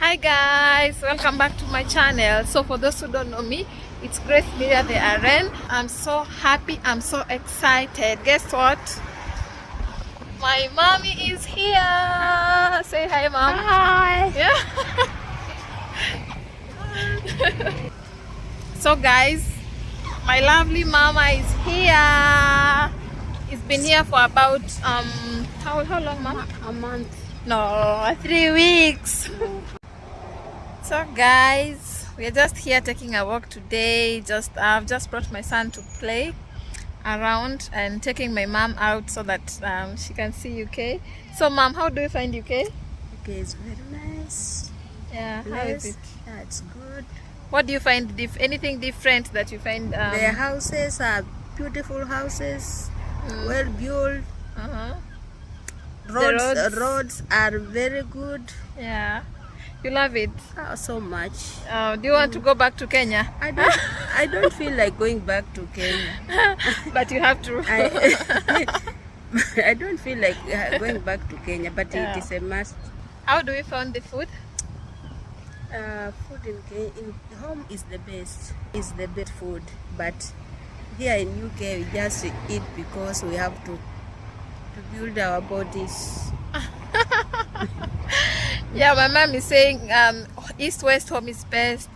Hi guys, welcome back to my channel. So for those who don't know me, it's Grace Media the RN. I'm so happy, I'm so excited. Guess what? My mommy is here. Say hi, mom. Hi. Yeah. So guys, my lovely mama is here. It's been here for about how long, mama? A month. No, 3 weeks. So guys, we are just here taking a walk today. I've just brought my son to play around and taking my mom out so that she can see UK. So mom, how do you find UK? UK is very nice. Yeah, how is it? Yeah, it's good. What do you find anything different that you find? The houses are beautiful houses, well built. Uh-huh. Roads are very good. Yeah. You love it? Oh, so much. Do you want to go back to Kenya? I don't feel like going back to Kenya. But you have to. I don't feel like going back to Kenya, but Yeah. it is a must. How do we find the food? Food in home is the best. Is the best food, but here in UK we just eat because we have to build our bodies. Yeah, my mom is saying East West home is best.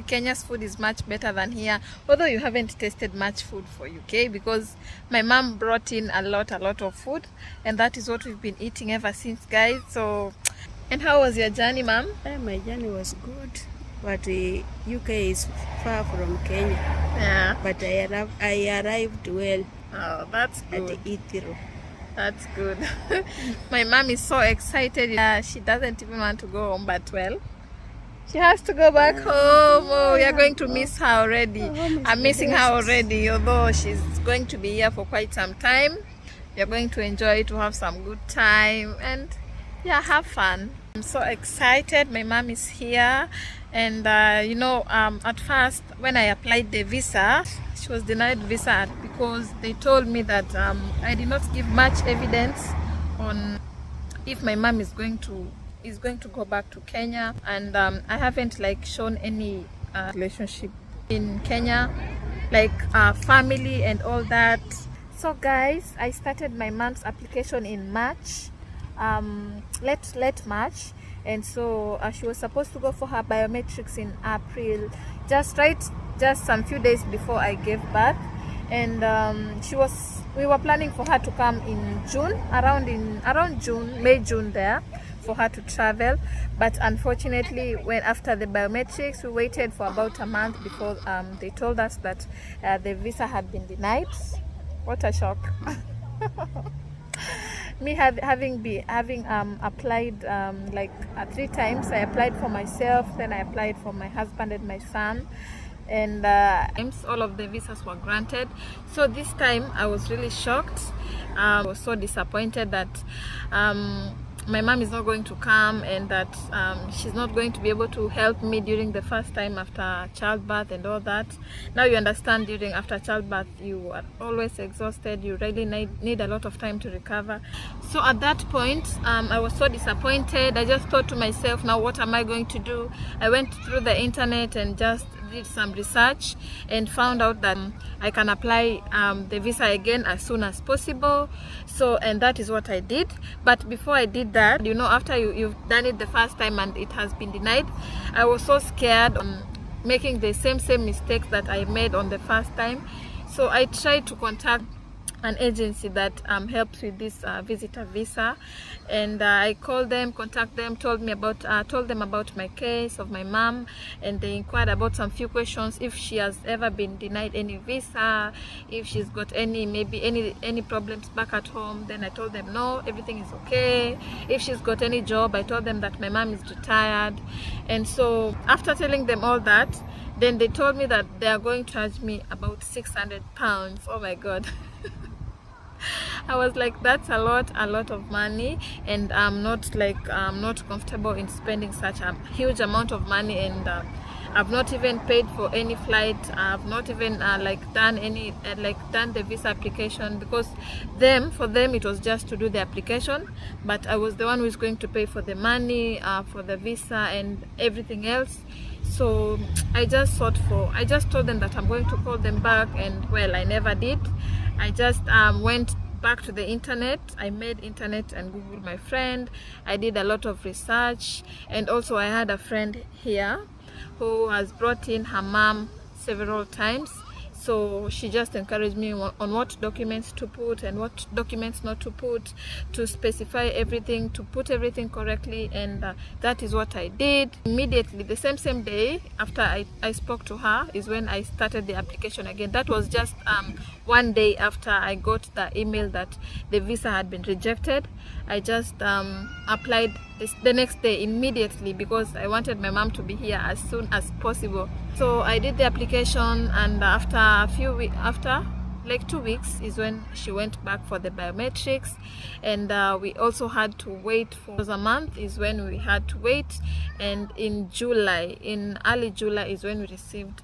Kenya's food is much better than here. Although you haven't tasted much food for UK, because my mom brought in a lot of food, and that is what we've been eating ever since, guys. So, and how was your journey, mom? My journey was good, but UK is far from Kenya. Yeah. But I arrived well Oh, that's at good. Ithiro. That's good. My mom is so excited. She doesn't even want to go home, but well, she has to go back home. Oh, we are going to miss her already. I'm missing her already, although she's going to be here for quite some time. We are going to enjoy, to have some good time, and yeah, have fun. I'm so excited. My mom is here, and at first when I applied the visa, she was denied visa because they told me that I did not give much evidence on if my mom is going to go back to Kenya, and I haven't shown any relationship in Kenya, family and all that. So guys, I started my mom's application in March, late March, and so she was supposed to go for her biometrics in April, just some few days before I gave birth, and we were planning for her to come in June, around June, May, June there, for her to travel. But unfortunately, after the biometrics, we waited for about a month before they told us that the visa had been denied. What a shock. Me having applied 3 times. I applied for myself, then I applied for my husband and my son, and all of the visas were granted. So this time I was really shocked. I was so disappointed that my mom is not going to come, and that she's not going to be able to help me during the first time after childbirth and all that. Now you understand, after childbirth you are always exhausted. You really need a lot of time to recover. So at that point I was so disappointed. I just thought to myself, now what am I going to do? I went through the internet and just did some research and found out that I can apply the visa again as soon as possible. So, and that is what I did. But before I did that, after you've done it the first time and it has been denied, I was so scared making the same mistakes that I made on the first time. So I tried to contact an agency that helps with this visitor visa, and I called them, contacted them, told them about my case of my mom, and they inquired about some few questions: if she has ever been denied any visa, if she's got any problems back at home. Then I told them no, everything is okay. If she's got any job, I told them that my mom is retired. And so after telling them all that, then they told me that they are going to charge me about £600. Oh my god. I was like, that's a lot of money, and I'm not comfortable in spending such a huge amount of money. And I've not even paid for any flight. I've not even done any done the visa application, because for them it was just to do the application, but I was the one who is going to pay for the money, for the visa and everything else. So I just told them that I'm going to call them back, and well, I never did. I just went back to the internet. I made internet and Googled my friend. I did a lot of research, and also I had a friend here who has brought in her mom several times. So she just encouraged me on what documents to put and what documents not to put, to specify everything, to put everything correctly, and that is what I did. Immediately, the same day after I spoke to her is when I started the application again. That was just one day after I got the email that the visa had been rejected. I just applied the next day immediately, because I wanted my mom to be here as soon as possible. So I did the application, and after like 2 weeks is when she went back for the biometrics, and we also had to wait for a month is when we had to wait, and in early July is when we received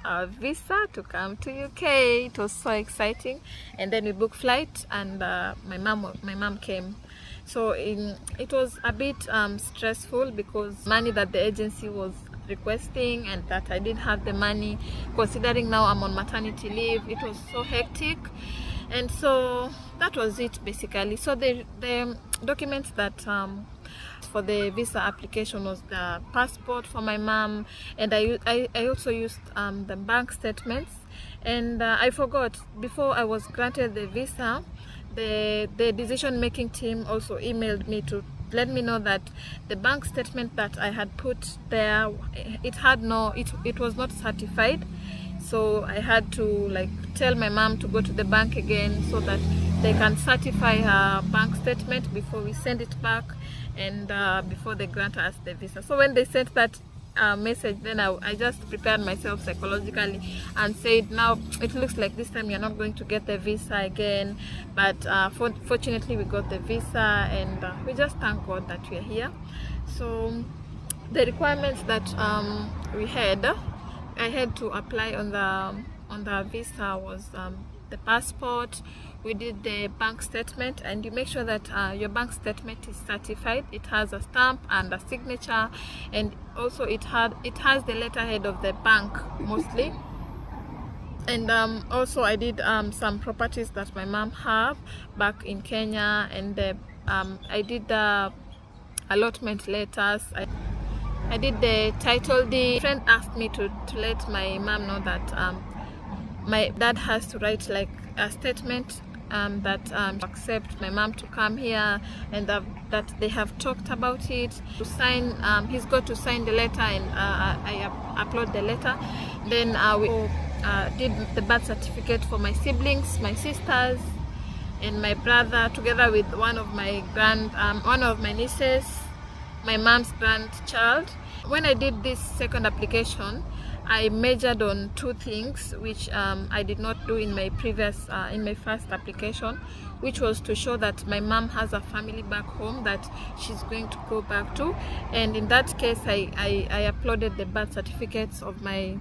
our visa to come to UK. It was so exciting, and then we booked flight, and my mom came. So it was a bit stressful, because money that the agency was requesting, and that I didn't have the money, considering now I'm on maternity leave. It was so hectic, and so that was it basically. So the documents that for the visa application was the passport for my mom, and I also used the bank statements, and I forgot, before I was granted the visa, the decision-making team also emailed me to let me know that the bank statement that I had put there, it was not certified. So I had to tell my mom to go to the bank again, so that they can certify her bank statement before we send it back, and before they grant us the visa. So when they sent that message, then I just prepared myself psychologically and said, now it looks like this time you're not going to get the visa again, but fortunately we got the visa, and we just thank God that we're here. So the requirements that I had to apply on the visa was the passport. We did the bank statement, and you make sure that your bank statement is certified. It has a stamp and a signature, and also it has the letterhead of the bank mostly. And also I did some properties that my mom have back in Kenya, and I did the allotment letters. I did the title deed. A friend asked me to let my mom know that my dad has to write a statement that accept my mom to come here, and that they have talked about it. To sign, he's got to sign the letter, and I upload the letter. Then we did the birth certificate for my siblings, my sisters, and my brother, together with one of my nieces, my mom's grandchild. When I did this second application, I majored on two things, which I did not do in my first application, which was to show that my mom has a family back home that she's going to go back to. And in that case, I uploaded the birth certificates of my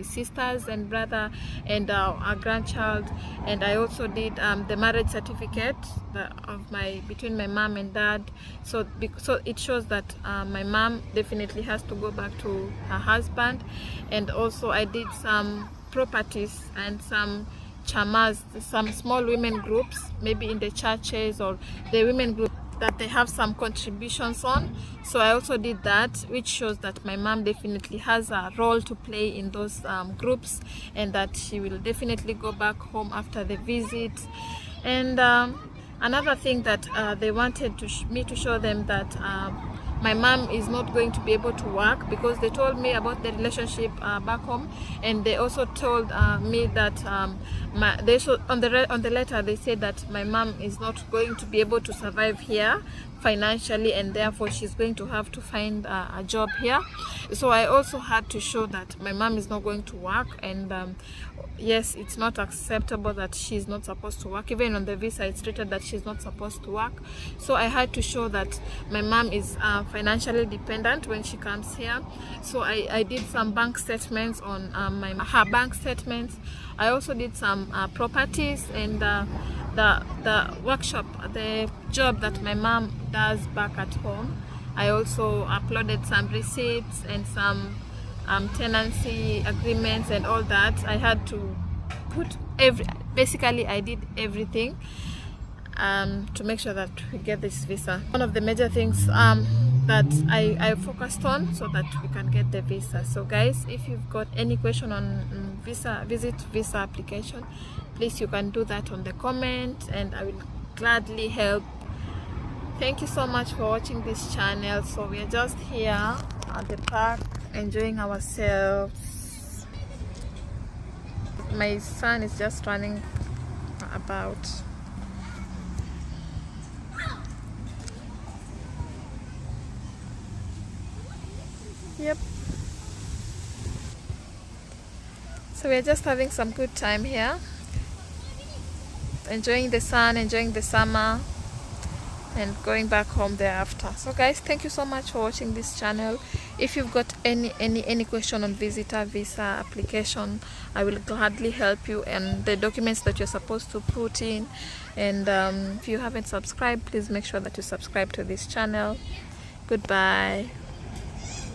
sisters and brother and our grandchild, and I also did the marriage certificate between my mom and dad, so it shows that my mom definitely has to go back to her husband. And also I did some properties and some chamas, some small women groups, maybe in the churches or the women group that they have some contributions on. So I also did that, which shows that my mom definitely has a role to play in those groups, and that she will definitely go back home after the visit. And another thing that they wanted me to show them that my mom is not going to be able to work, because they told me about the relationship back home, and they also told me that on the letter they said that my mom is not going to be able to survive here financially, and therefore she's going to have to find a job here. So I also had to show that my mom is not going to work, and yes, it's not acceptable that she's not supposed to work. Even on the visa it's stated that she's not supposed to work. So I had to show that my mom is financially dependent when she comes here. So I did some bank statements on her bank statements. I also did some properties, and the workshop, the job that my mom does back at home. I also uploaded some receipts and some tenancy agreements and all that. I had to put basically I did everything to make sure that we get this visa. One of the major things that I focused on so that we can get the visa. So guys, if you've got any question on visa application, please you can do that on the comment, and I will gladly help. Thank you so much for watching this channel. So we are just here at the park enjoying ourselves. My son is just running about. Yep. So we're just having some good time here, enjoying the sun, enjoying the summer, and going back home thereafter. So guys, thank you so much for watching this channel. If you've got any question on visitor visa application, I will gladly help you, and the documents that you're supposed to put in. And if you haven't subscribed, please make sure that you subscribe to this channel. Goodbye.